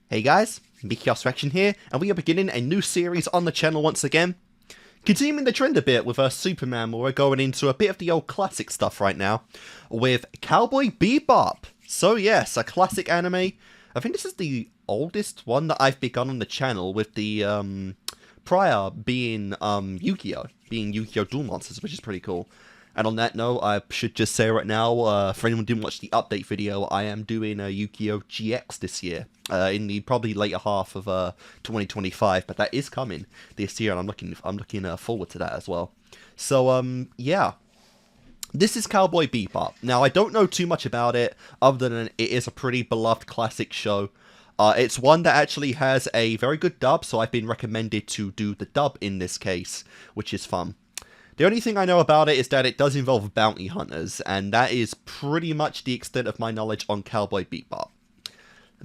Hey guys, Kickassreaction here, and we are beginning a new series on the channel once again. Continuing the trend a bit with Superman, where we're going into a bit of the old classic stuff right now, with Cowboy Bebop. So yes, a classic anime. I think this is the oldest one that I've begun on the channel, with the prior being Yu-Gi-Oh! Duel Monsters, which is pretty cool. And on that note, I should just say right now, for anyone who didn't watch the update video, I am doing a Yu-Gi-Oh! GX this year, in the probably later half of 2025, but that is coming this year, and I'm looking forward to that as well. So yeah, this is Cowboy Bebop. Now I don't know too much about it, other than it is a pretty beloved classic show. It's one that actually has a very good dub, so I've been recommended to do the dub in this case, which is fun. The only thing I know about it is that it does involve bounty hunters, and that is pretty much the extent of my knowledge on Cowboy Bebop.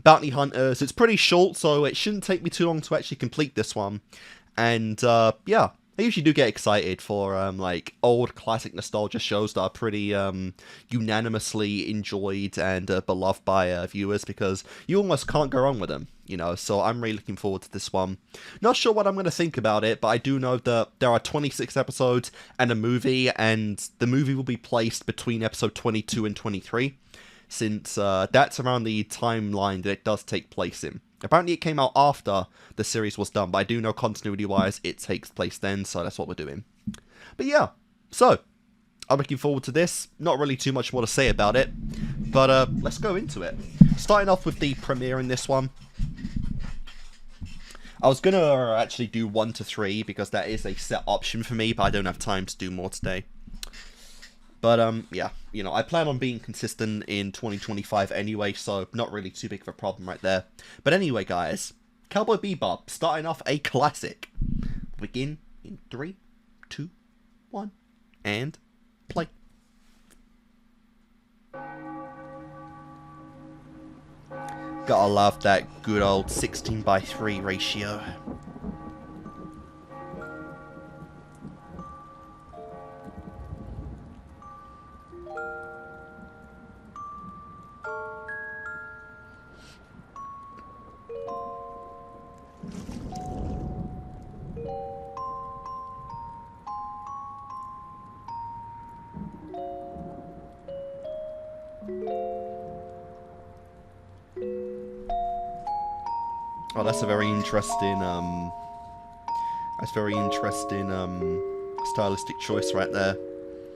Bounty hunters, it's pretty short, so it shouldn't take me too long to actually complete this one. And yeah, I usually do get excited for like old classic nostalgia shows that are pretty unanimously enjoyed and beloved by viewers, because you almost can't go wrong with them, you know. So I'm really looking forward to this one. Not sure what I'm going to think about it, but I do know that there are 26 episodes and a movie, and the movie will be placed between episode 22 and 23, since that's around the timeline that it does take place in. Apparently it came out after the series was done, but I do know continuity-wise it takes place then, so that's what we're doing. But yeah, so, I'm looking forward to this. Not really too much more to say about it, but let's go into it. Starting off with the premiere in this one. I was going to actually do 1 to 3, because that is a set option for me, but I don't have time to do more today. But, yeah, you know, I plan on being consistent in 2025 anyway, so not really too big of a problem right there. But anyway, guys, Cowboy Bebop, starting off a classic. Begin in 3, 2, 1, and play. Gotta love that good old 16:3 ratio. Oh, that's a very interesting, stylistic choice right there.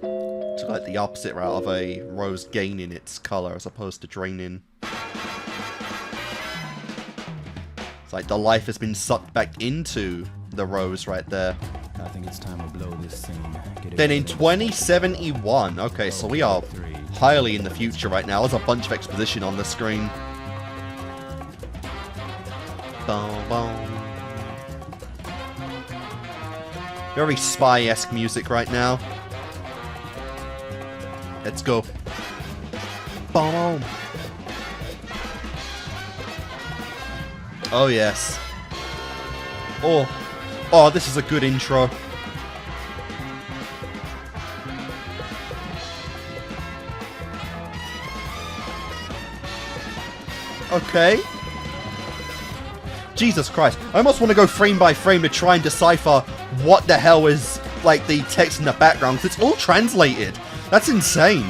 To like the opposite route of a rose gaining its color as opposed to draining. It's like the life has been sucked back into the rose right there. I think it's time to blow this scene. Then in 2071, okay, so we are highly in the future right now. There's a bunch of exposition on the screen. Boom, boom. Very spy-esque music right now. Let's go. Boom. Oh yes. Oh, this is a good intro. Okay. Jesus Christ. I almost want to go frame by frame to try and decipher what the hell is, like, the text in the background, because it's all translated. That's insane.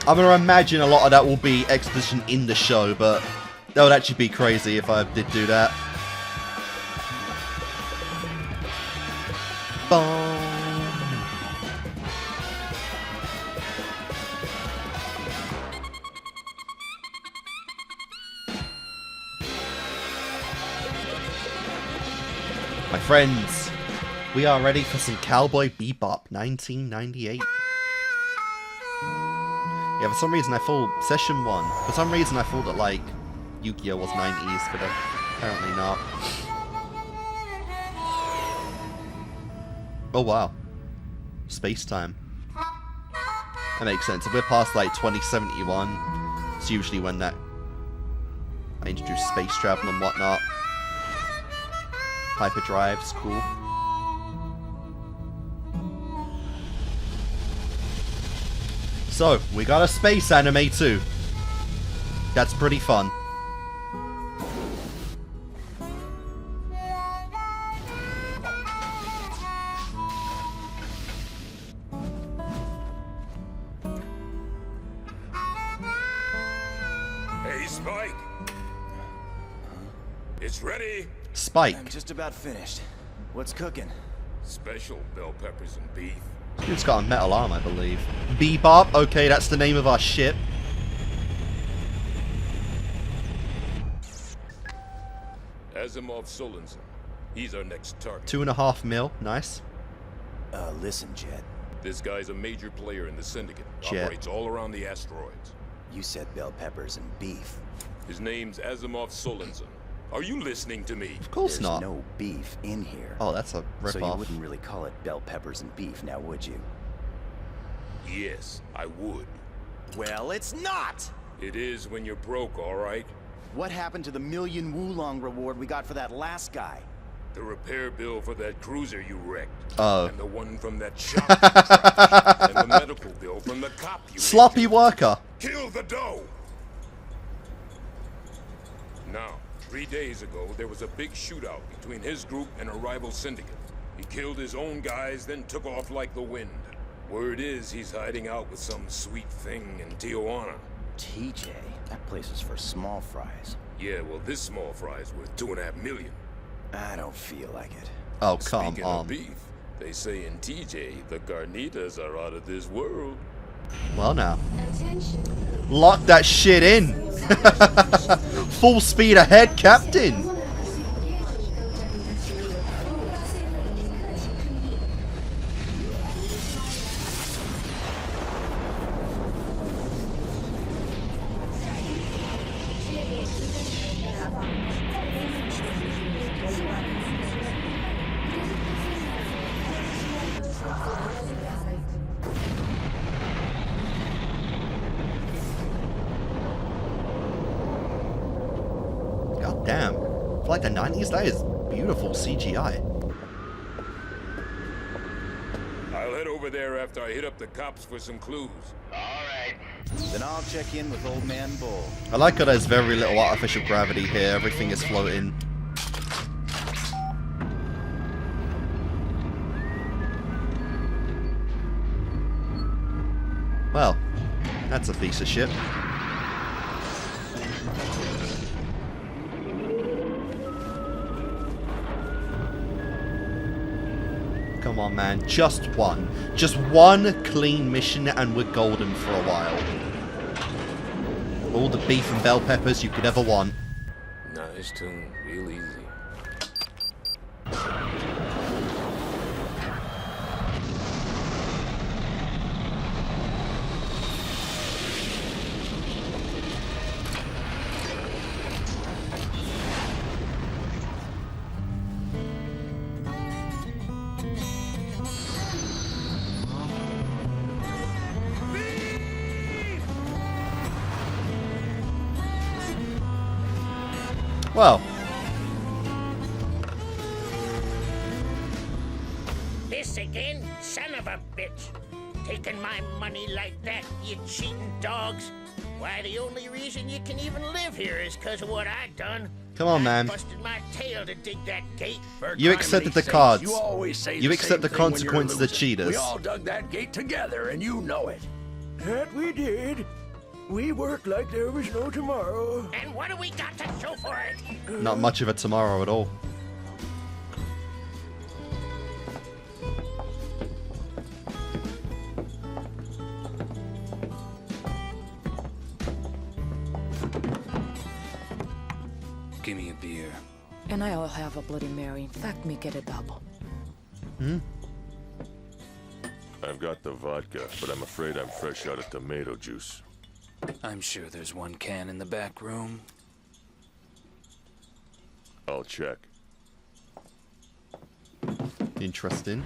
I'm going to imagine a lot of that will be exposition in the show, but that would actually be crazy if I did do that. Boom. My friends, we are ready for some Cowboy Bebop 1998. Yeah, for some reason I thought Session 1. For some reason I thought that, like, Yu-Gi-Oh! Was 90s, but apparently not. Oh wow. Space time. That makes sense. If we're past, like, 2071, it's usually when that I introduce space travel and whatnot. Hyperdrive's cool. So, we got a space anime too. That's pretty fun. Hey, Spike. It's ready. Spike. I'm just about finished. What's cooking? Special bell peppers and beef. It's got a metal arm, I believe. Bebop. Okay, that's the name of our ship. Asimov Solensen. He's our next target. 2.5 mil. Nice. Listen, Jet. This guy's a major player in the syndicate. Jet. Operates all around the asteroids. You said bell peppers and beef. His name's Asimov Solensen. Are you listening to me? Of course There's not. no beef in here. Oh, that's a so you rip-off. wouldn't really call it bell peppers and beef, now would you? Yes, I would. Well, it's not! It is when you're broke, all right? What happened to the million Wulong reward we got for that last guy? The repair bill for that cruiser you wrecked. Oh. And the one from that shop you trashed. And the medical bill from the cop you Sloppy injured. worker. Kill the dough! Now, 3 days ago, there was a big shootout between his group and a rival syndicate. He killed his own guys, then took off like the wind. Word is he's hiding out with some sweet thing in Tijuana. TJ? That place is for small fries. Yeah, well, this small fry's worth $2.5 million. I don't feel like it. Oh, come Speaking on. of beef, they say in TJ, the carnitas are out of this world. Well, now. Lock that shit in. Full speed ahead, Captain. God damn. For like the 90s, that is beautiful CGI. I'll head over there after I hit up the cops for some clues. Then I'll check in with Old Man Bull. I like how there's very little artificial gravity here. Everything is floating. Well, that's a piece of shit. Come on, man. Just one. Just one clean mission and we're golden for a while. All the beef and bell peppers you could ever want. Nice tune, real easy. Well, This again? Son of a bitch. Taking my money like that, you cheating dogs. Why, the only reason you can even live here is because of what I done. come on, I man. busted my tail to dig that gate. For You accepted the cards. You always say You the accept same the thing when you're consequences of losing. cheaters. We all dug that gate together, and you know it. That we did. We worked like there was no tomorrow. And what do we got to show for it? Not much of a tomorrow at all. Give me a beer. And I'll have a Bloody Mary. In fact, make it a double. I've got the vodka, but I'm afraid I'm fresh out of tomato juice. I'm sure there's one can in the back room. I'll check. Interesting.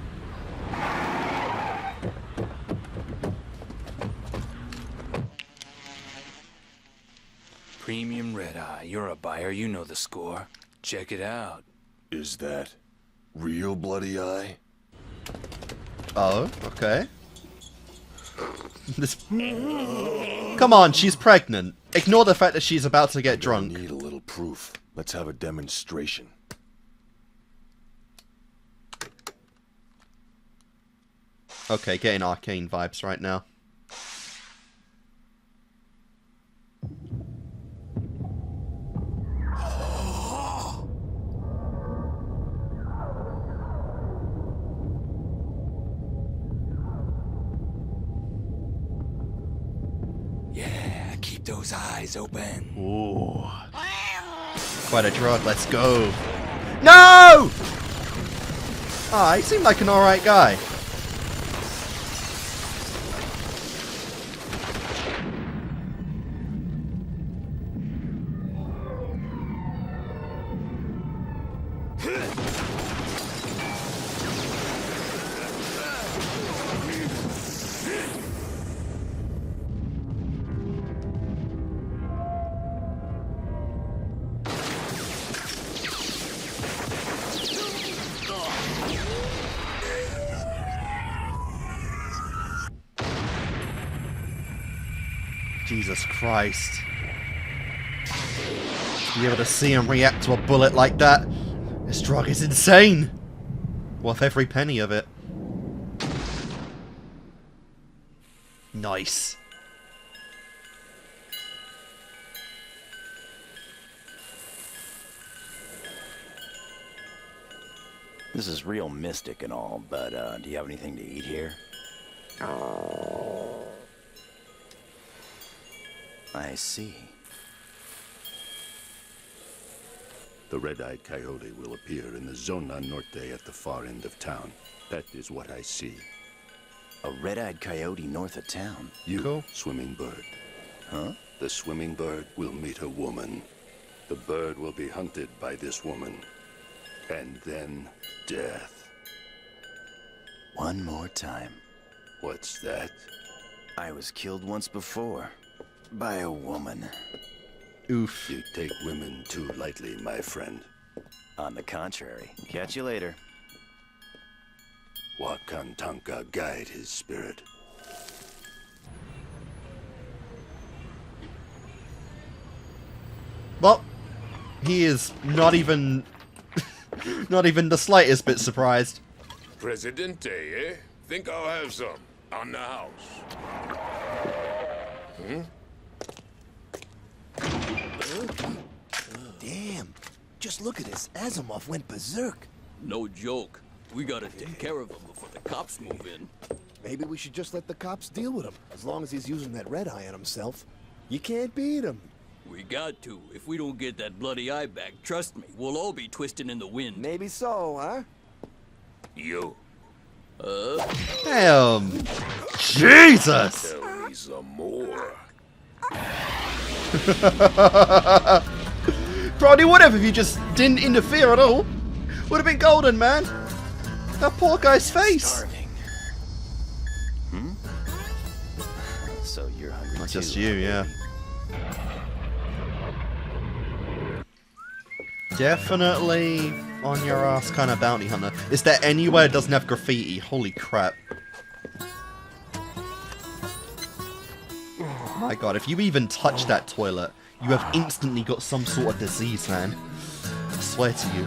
Premium Red Eye. You're a buyer. You know the score. Check it out. Is that real bloody eye? Oh, okay. Come on, she's pregnant. Ignore the fact that she's about to get drunk. Need a little proof. Let's have a demonstration. Okay, getting arcane vibes right now. Yeah, keep those eyes open. Ooh. Quite a drug, let's go. No! Ah, he seemed like an alright guy. Jesus Christ. To be able to see him react to a bullet like that. This drug is insane. Worth every penny of it. Nice. This is real mystic and all, but do you have anything to eat here? I see. The red-eyed coyote will appear in the Zona Norte at the far end of town. That is what I see. A red-eyed coyote north of town? You, Cool. swimming bird. Huh? The swimming bird will meet a woman. The bird will be hunted by this woman. And then death. One more time. What's that? I was killed once before. By a woman. Oof. You take women too lightly, my friend. On the contrary. Catch you later. Wakantanka guide his spirit. Well, he is not even not even the slightest bit surprised. Presidente, eh? Think I'll have some on the house. Hmm? Damn. Just look at this. Asimov went berserk. No joke. We gotta take care of him before the cops move in. Maybe we should just let the cops deal with him. As long as he's using that red eye on himself. You can't beat him. We got to. If we don't get that bloody eye back, trust me, we'll all be twisting in the wind. Maybe so, huh? You. Damn. Jesus. Tell me some more. Probably would have if you just didn't interfere at all. Would have been golden, man. That poor guy's face. Starving. Hmm? So you're hungry Not too, just you, yeah. Definitely on your ass kind of bounty hunter. Is there anywhere it doesn't have graffiti? Holy crap. Oh my god, if you even touch that toilet, you have instantly got some sort of disease, man. I swear to you.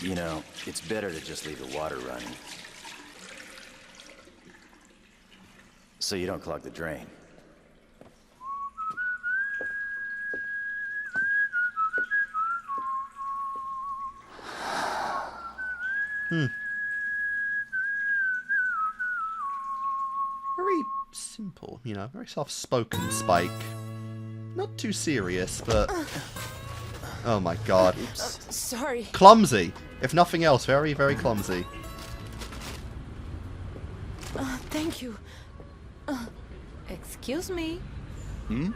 You know, it's better to just leave the water running. So you don't clog the drain. Very simple, you know, very soft-spoken Spike. Not too serious, but... Oh my god. Sorry. Clumsy. If nothing else, very, very clumsy. Thank you. Excuse me. Hmm?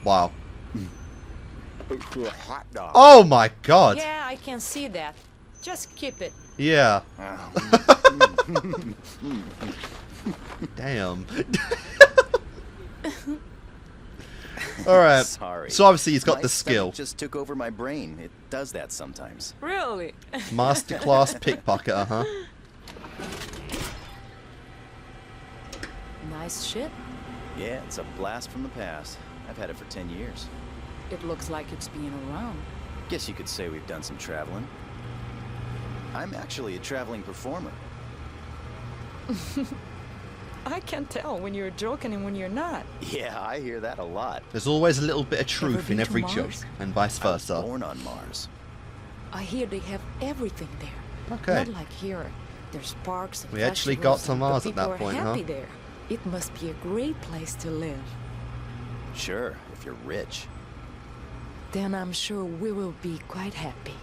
Wow. Hot dog. Oh my god. Yeah, I can see that. Just keep it. Yeah. Damn. Alright. Sorry. So obviously he's got My the skill. stomach just took over my brain. It does that sometimes. Really? Masterclass pickpocketer, huh? Nice shit. Yeah, it's a blast from the past. I've had it for 10 years. It looks like it's been around. Guess you could say we've done some traveling. I'm actually a traveling performer. I can tell when you're joking and when you're not. Yeah, I hear that a lot. There's always a little bit of truth in been to every joke, Mars? and vice I was versa. born on Mars. I hear they have everything there. Okay. Not like here. There's parks and We actually festivals, got to and Mars the at that people point, are huh? happy there. It must be a great place to live. Sure, if you're rich. Then I'm sure we will be quite happy.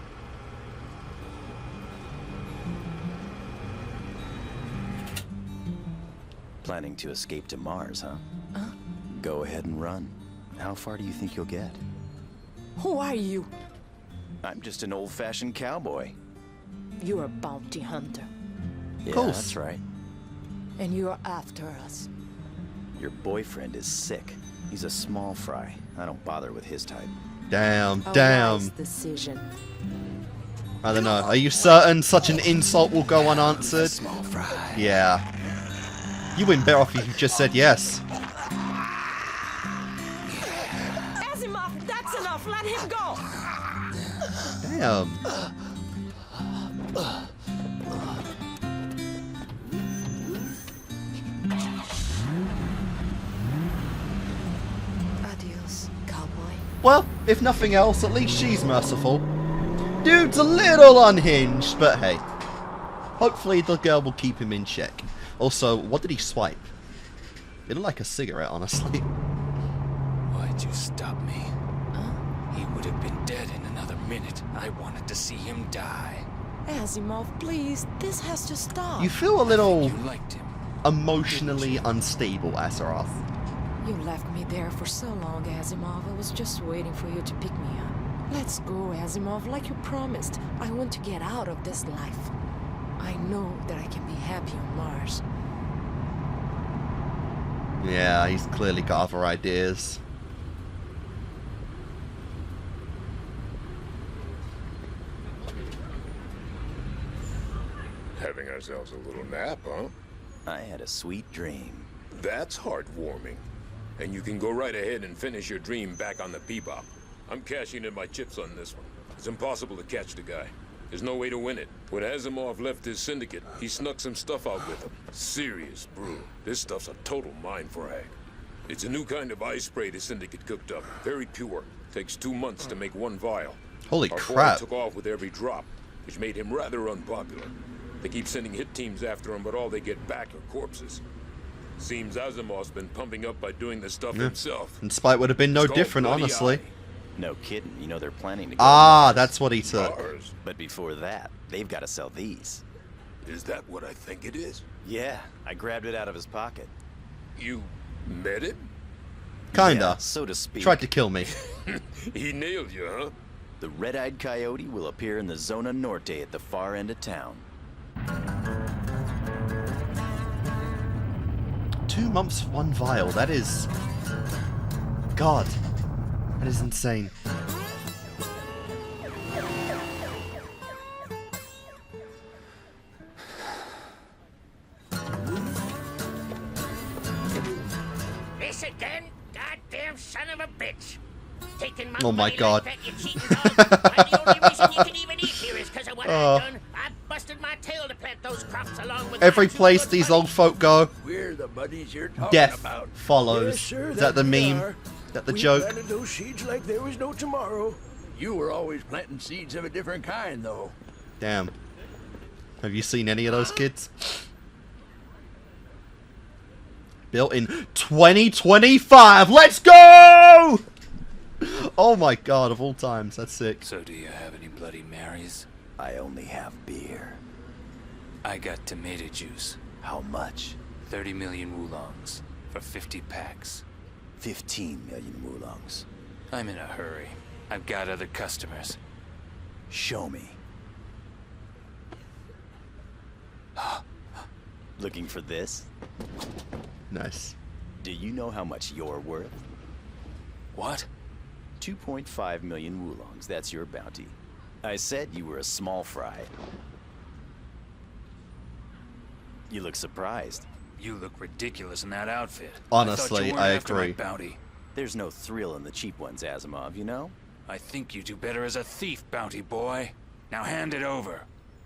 Planning to escape to Mars, huh? Go ahead and run. How far do you think you'll get? Who are you? I'm just an old-fashioned cowboy. You're a bounty hunter. Yeah, Course. that's right. And you're after us. Your boyfriend is sick. He's a small fry. I don't bother with his type. Damn, A damn. wise decision. I don't know. Are you certain such an insult will go unanswered? Small fry. Yeah. You wouldn't better off if you just said yes. Asimov, that's enough. Let him go. Damn. Adios, cowboy. Well, if nothing else, at least she's merciful. Dude's a little unhinged, but hey. Hopefully the girl will keep him in check. Also, what did he swipe? It looked like a cigarette, honestly. Why'd you stop me? He would have been dead in another minute. I wanted to see him die. Asimov, please. This has to stop. You feel a little You liked him. emotionally unstable, Azeroth. You left me there for so long, Asimov. I was just waiting for you to pick me up. Let's go, Asimov, like you promised. I want to get out of this life. I know that I can be happy on Mars. Yeah, he's clearly got other ideas. Having ourselves a little nap, huh? I had a sweet dream. That's heartwarming. And you can go right ahead and finish your dream back on the Bebop. I'm cashing in my chips on this one. It's impossible to catch the guy. There's no way to win it. When Asimov left his syndicate, he snuck some stuff out with him. Serious brew. This stuff's a total mine frag. It's a new kind of eye spray the syndicate cooked up. Very pure. Takes 2 months to make one vial. Holy Our crap. boy took off with every drop, which made him rather unpopular. They keep sending hit teams after him, but all they get back are corpses. Seems Asimov's been pumping up by doing this stuff himself. And Spite would have been no It's called different, Bloody honestly. Eye. No kidding. You know they're planning to go Ah, to Mars. that's what he took. Mars? But before that, they've got to sell these. Is that what I think it is? Yeah, I grabbed it out of his pocket. You met him? Kinda. Yeah, so to speak. Tried to kill me. He nailed you, huh? The red-eyed coyote will appear in the Zona Norte at the far end of town. 2 months for one vial. That is... God. That is insane. This again? Goddamn son of a bitch. Taking my Oh my money God. like that, you cheating dog. Why, the only reason you can even eat here is because of what I've done. I busted my tail to plant those crops along with Every my two place good these buddies. old folk go, We're the buddies you're talking death about. follows. Yes, sir, Is that the we meme? are. Is that the We joke? planted those seeds like there was no tomorrow. You were always planting seeds of a different kind, though. Damn. Have you seen any of those kids? Built in 2025. Let's go! Oh my god, of all times. That's sick. So do you have any Bloody Marys? I only have beer. I got tomato juice. How much? 30 million woolongs for 50 packs. 15 million woolongs. I'm in a hurry. I've got other customers. Show me. Looking for this? Nice. Do you know how much you're worth? What? 2.5 million wulongs, that's your bounty. I said you were a small fry. You look surprised. You look ridiculous in that outfit. Honestly, I after my agree. bounty. There's no thrill in the cheap ones, Asimov, you know? I think you do better as a thief, bounty boy. Now hand it over.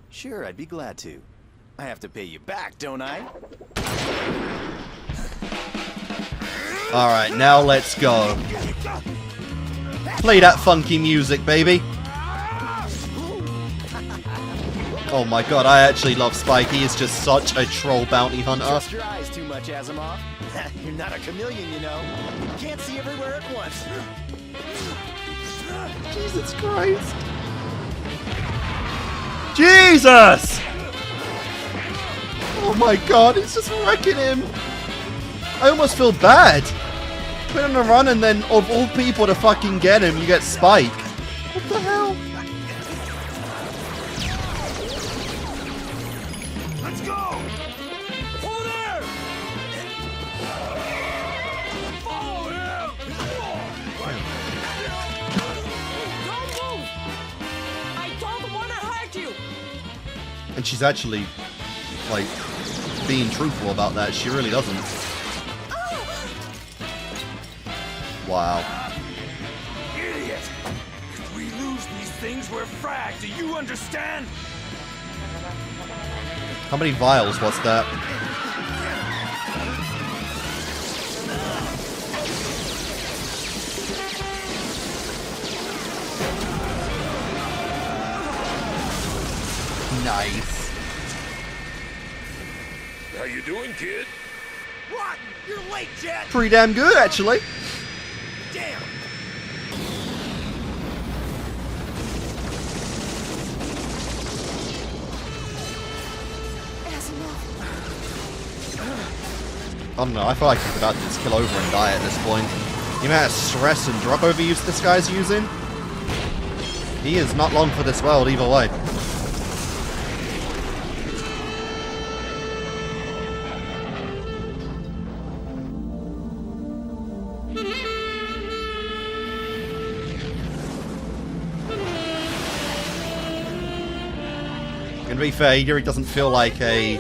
Sure, I'd be glad to. I have to pay you back, don't I? Alright, now let's go. Play that funky music, baby. Oh my god, I actually love Spike. He is just such a troll bounty hunter. Trust your eyes too much, Asimov. You're not a chameleon, you know. You can't see everywhere at once. Jesus Christ. Jesus! Oh my god, it's just wrecking him. I almost feel bad. Put on a run and then, of all people to fucking get him, you get Spike. What the hell? Let's go! Over there! Follow him! Don't move! I don't want to hurt you! And she's actually, like, being truthful about that. She really doesn't. Wow. Idiot! If we lose these things, we're fragged. Do you understand? How many vials was that? Nice. How you doing, kid? What? You're late, Jet! Pretty damn good, actually. Damn! I don't know, I feel like he's about to just kill over and die at this point. The amount of stress and drug overuse this guy's using, he is not long for this world either way. And to be fair, he doesn't feel like a...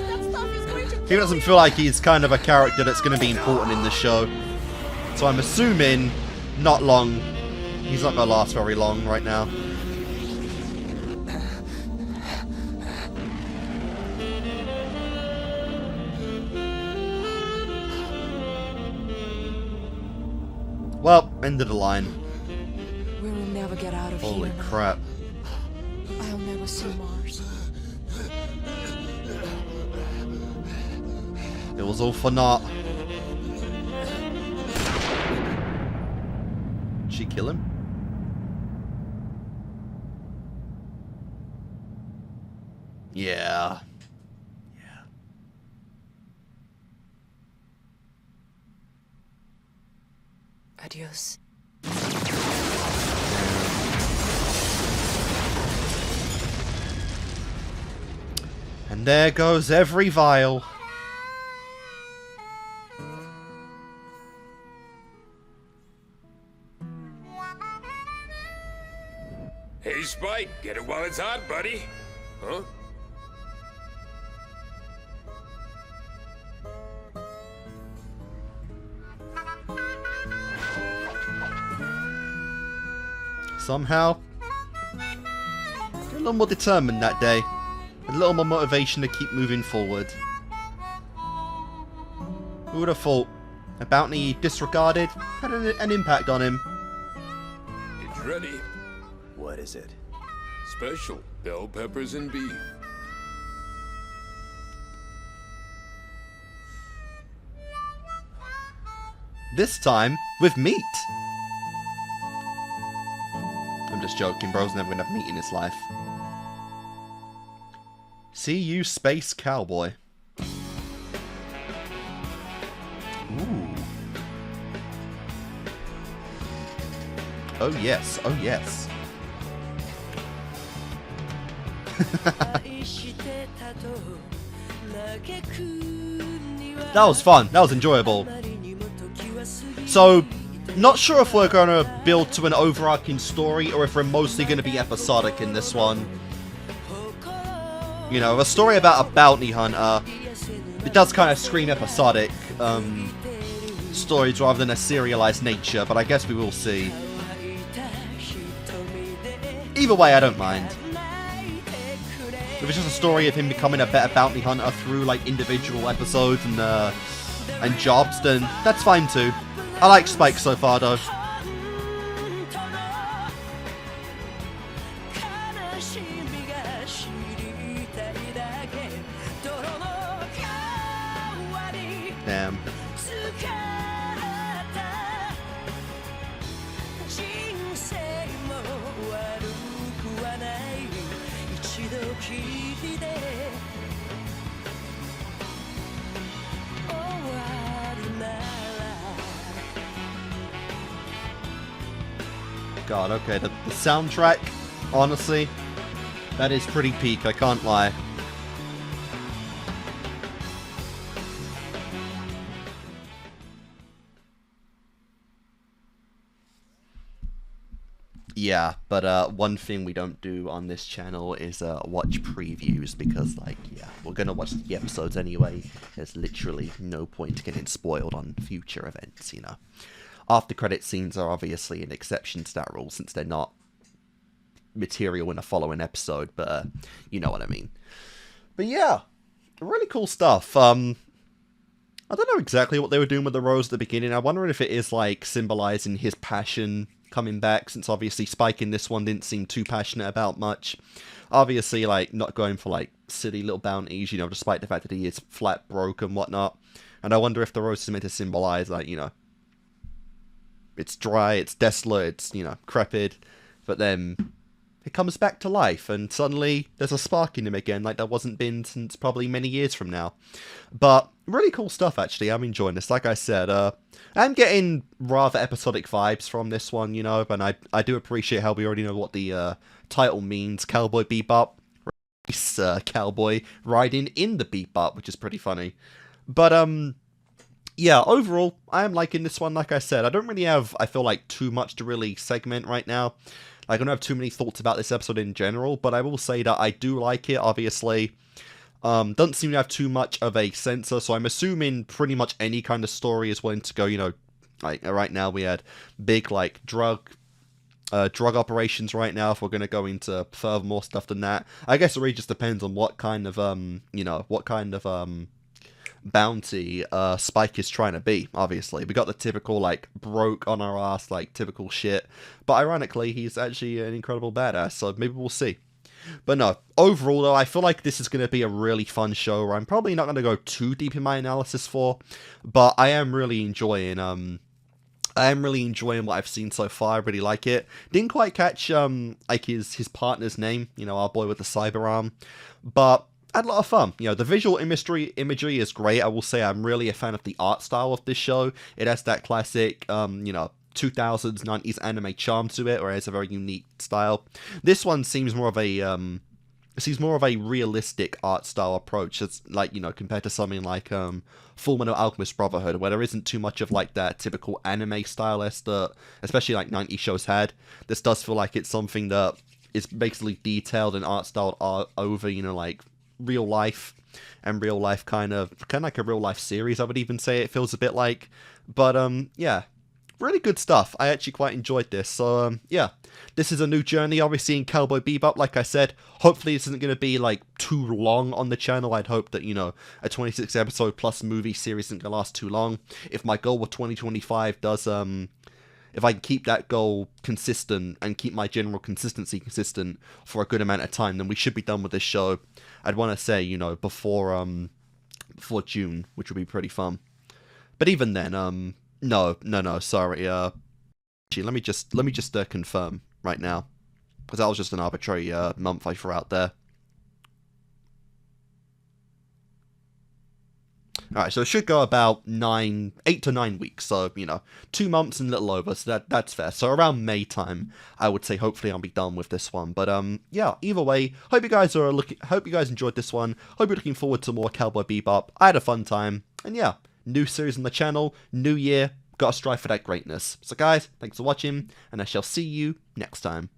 He doesn't feel like he's kind of a character that's going to be important in the show. So I'm assuming not long. He's not going to last very long right now. Well, end of the line. We will never get out of here. Holy crap. I'll never see Mars. It was all for naught. Did she kill him? Yeah. Adios. And there goes every vial. Hey, Spike, get it while it's hot, buddy. Huh? Somehow, a little more determined that day. A little more motivation to keep moving forward. Who would have thought a bounty disregarded had an impact on him? It's ready. What is it? Special bell peppers and beef. This time with meat. I'm just joking, bro's never gonna have meat in his life. See you, Space Cowboy. Ooh. Oh yes, oh yes. That was fun. That was enjoyable. So, not sure if we're going to build to an overarching story or if we're mostly going to be episodic in this one. You know, a story about a bounty hunter, it does kind of scream episodic stories rather than a serialized nature, but I guess we will see. Either way, I don't mind. If it's just a story of him becoming a better bounty hunter through like individual episodes and jobs, then that's fine too. I like Spike so far though. Damn. God, okay, the soundtrack, honestly, that is pretty peak, I can't lie. Yeah, but one thing we don't do on this channel is watch previews, because, like, yeah, we're gonna watch the episodes anyway. There's literally no point getting spoiled on future events, you know. After credit scenes are obviously an exception to that rule, since they're not material in a following episode, but you know what I mean. But yeah, really cool stuff. I don't know exactly what they were doing with the rose at the beginning. I wonder if it is like symbolizing his passion coming back, since obviously Spike in this one didn't seem too passionate about much. Obviously, like, not going for like silly little bounties, you know, despite the fact that he is flat broke and whatnot. And I wonder if the rose is meant to symbolize, like, you know, it's dry, it's desolate, it's, you know, crepid, but then it comes back to life, and suddenly there's a spark in him again, like there wasn't been since probably many years from now. But really cool stuff, actually. I'm enjoying this. Like I said, I'm getting rather episodic vibes from this one, you know, and I do appreciate how we already know what the title means. Cowboy Bebop. Cowboy riding in the Bebop, which is pretty funny. But, yeah, overall, I am liking this one. Like I said, I don't really have, I feel like, too much to really segment right now. Like, I don't have too many thoughts about this episode in general, but I will say that I do like it, obviously. Doesn't seem to have too much of a censor, so I'm assuming pretty much any kind of story is willing to go, you know, like, right now we had big, like, drug operations right now. If we're going to go into further more stuff than that, I guess it really just depends on what kind of, you know, what kind of, bounty Spike is trying to be. Obviously we got the typical, like, broke on our ass, like, typical shit, but ironically he's actually an incredible badass, so maybe we'll see. But no, overall though, I feel like this is going to be a really fun show where I'm probably not going to go too deep in my analysis for, but I am really enjoying what I've seen so far. I really like it. Didn't quite catch like his partner's name, you know, our boy with the cyber arm, but I had a lot of fun. You know, the visual imagery is great. I will say I'm really a fan of the art style of this show. It has that classic, you know, 2000s, 90s anime charm to it, or it has a very unique style. This one seems more of a, realistic art style approach. It's like, you know, compared to something like, Fullmetal Alchemist Brotherhood, where there isn't too much of, like, that typical anime style that, especially, like, 90s shows had. This does feel like it's something that is basically detailed and art styled over, you know, like, real life, and real life kind of like a real life series, I would even say it feels a bit like. But yeah, really good stuff. I actually quite enjoyed this. So yeah, this is a new journey obviously in Cowboy Bebop. Like I said, hopefully this isn't going to be like too long on the channel. I'd hope that, you know, a 26 episode plus movie series isn't going to last too long. If my goal with 2025 does if I can keep that goal consistent and keep my general consistency consistent for a good amount of time, then we should be done with this show. I'd want to say, you know, before June, which would be pretty fun. But even then, no, sorry. Actually, let me just confirm right now, because that was just an arbitrary month I threw out there. Alright, so it should go about 8 to 9 weeks, so, 2 months and a little over, so that's fair. So around May time, I would say hopefully I'll be done with this one. But, yeah, either way, hope you guys enjoyed this one, hope you're looking forward to more Cowboy Bebop. I had a fun time, and yeah, new series on the channel, new year, gotta strive for that greatness. So guys, thanks for watching, and I shall see you next time.